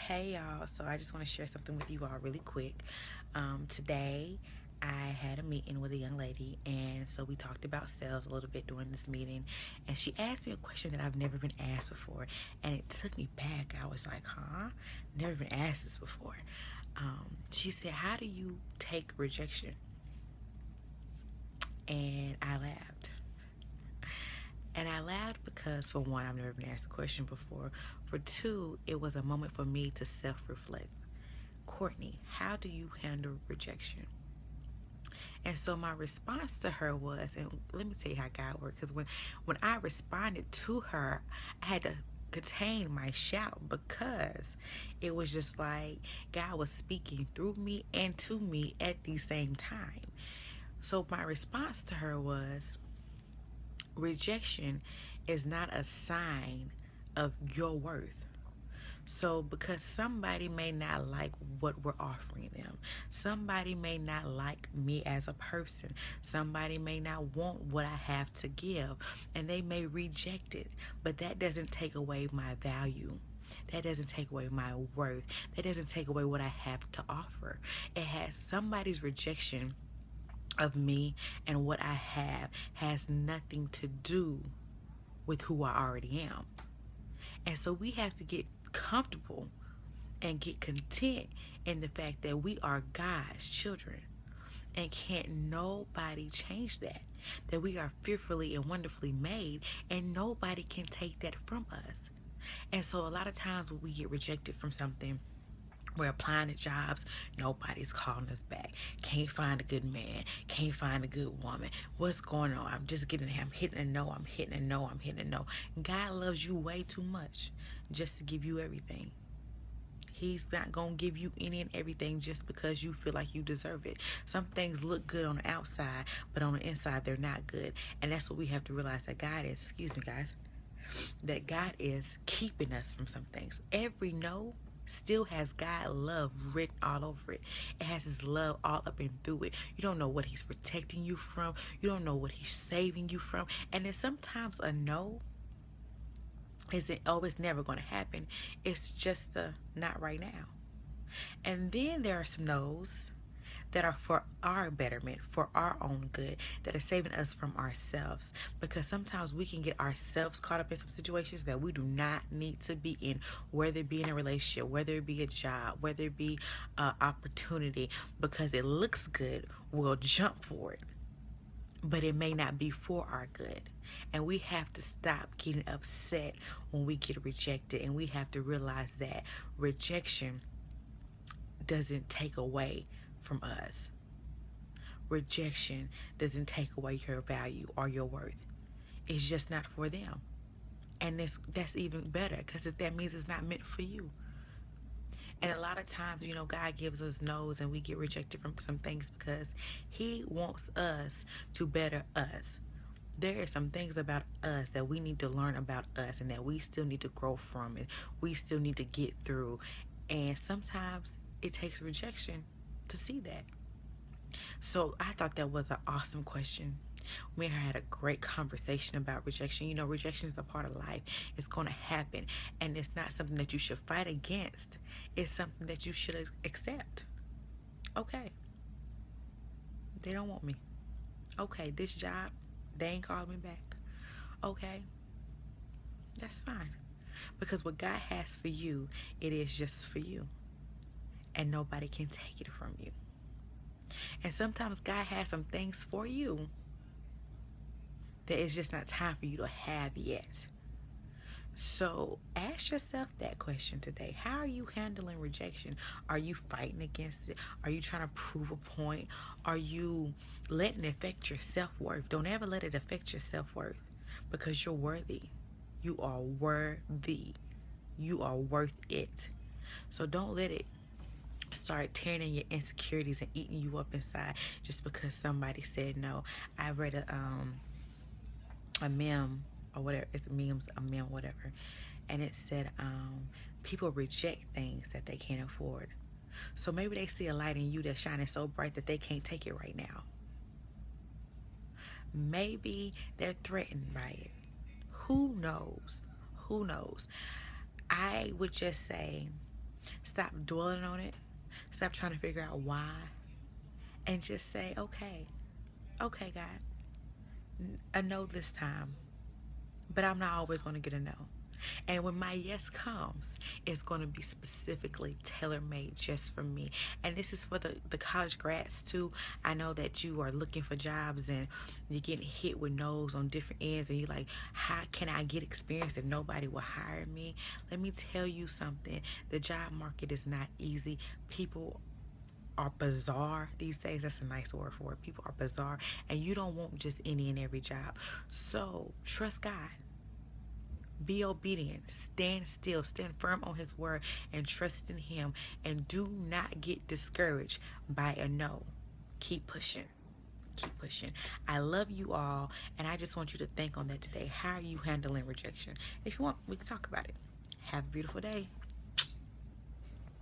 Hey y'all, so I just want to share something with you all really quick. Today I had a meeting with a young lady, and so we talked about sales a little bit during this meeting, and she asked me a question that I've never been asked before, and it took me back. I was like, huh? Never been asked this before. She said, how do you take rejection? And I laughed. And I laughed because, for one, I've never been asked a question before. For two, it was a moment for me to self reflect. Courtney, how do you handle rejection? And so my response to her was, and let me tell you how God worked, because when I responded to her, I had to contain my shout because it was just like God was speaking through me and to me at the same time. So my response to her was, rejection is not a sign of your worth. So, because somebody may not like what we're offering them, somebody may not like me as a person, somebody may not want what I have to give, and they may reject it. But that doesn't take away my value. That doesn't take away my worth. That doesn't take away what I have to offer. It has somebody's rejection of me and what I have has nothing to do with who I already am. And so we have to get comfortable and get content in the fact that we are God's children. And can't nobody change that. That we are fearfully and wonderfully made, and nobody can take that from us. And so a lot of times when we get rejected from something, we're applying to jobs, nobody's calling us back. Can't find a good man, can't find a good woman. What's going on? I'm just getting, I'm hitting a no, I'm hitting a no, I'm hitting a no. God loves you way too much just to give you everything. He's not going to give you any and everything just because you feel like you deserve it. Some things look good on the outside, but on the inside, they're not good. And that's what we have to realize, that God is, excuse me, guys, that God is keeping us from some things. Every no still has God love written all over it. It has his love all up and through it. You don't know what he's protecting you from. You don't know what he's saving you from. And then sometimes a no isn't always never going to happen. It's just a not right now. And then there are some no's that are for our betterment, for our own good, that are saving us from ourselves. Because sometimes we can get ourselves caught up in some situations that we do not need to be in, whether it be in a relationship, whether it be a job, whether it be an opportunity. Because it looks good, we'll jump for it. But it may not be for our good. And we have to stop getting upset when we get rejected. And we have to realize that rejection doesn't take away from us. Rejection doesn't take away your value or your worth. It's just not for them. And that's even better, because that means it's not meant for you. And a lot of times, God gives us no's and we get rejected from some things because he wants us to better us. There are some things about us that we need to learn about us and that we still need to grow from it. We still need to get through. And sometimes it takes rejection to see that. So I thought that was an awesome question. Me and her had a great conversation about rejection. Rejection is a part of life. It's going to happen. And it's not something that you should fight against. It's something that you should accept. Okay. They don't want me. Okay, this job, they ain't calling me back. Okay. That's fine. Because what God has for you, it is just for you. And nobody can take it from you. And sometimes God has some things for you that it's just not time for you to have yet. So ask yourself that question today. How are you handling rejection? Are you fighting against it? Are you trying to prove a point? Are you letting it affect your self-worth? Don't ever let it affect your self-worth, because you're worthy. You are worthy. You are worth it. So don't let it start tearing in your insecurities and eating you up inside just because somebody said no. I read a meme, or whatever, it's memes, a meme, whatever, and it said people reject things that they can't afford. So maybe they see a light in you that's shining so bright that they can't take it right now. Maybe they're threatened by it. Who knows? I would just say, Stop dwelling on it. Stop trying to figure out why. And just say, okay, okay, God, a no this time. But I'm not always going to get a no. And when my yes comes, it's going to be specifically tailor made just for me. And this is for the college grads too. I know that you are looking for jobs and you're getting hit with no's on different ends, and you're like, how can I get experience if nobody will hire me? Let me tell you something. The job market is not easy. People are bizarre these days. That's a nice word for it. People are bizarre, and you don't want just any and every job. So trust God. Be obedient, stand still, stand firm on his word, and trust in him. And do not get discouraged by a no. Keep pushing. Keep pushing. I love you all, and I just want you to think on that today. How are you handling rejection? If you want, we can talk about it. Have a beautiful day.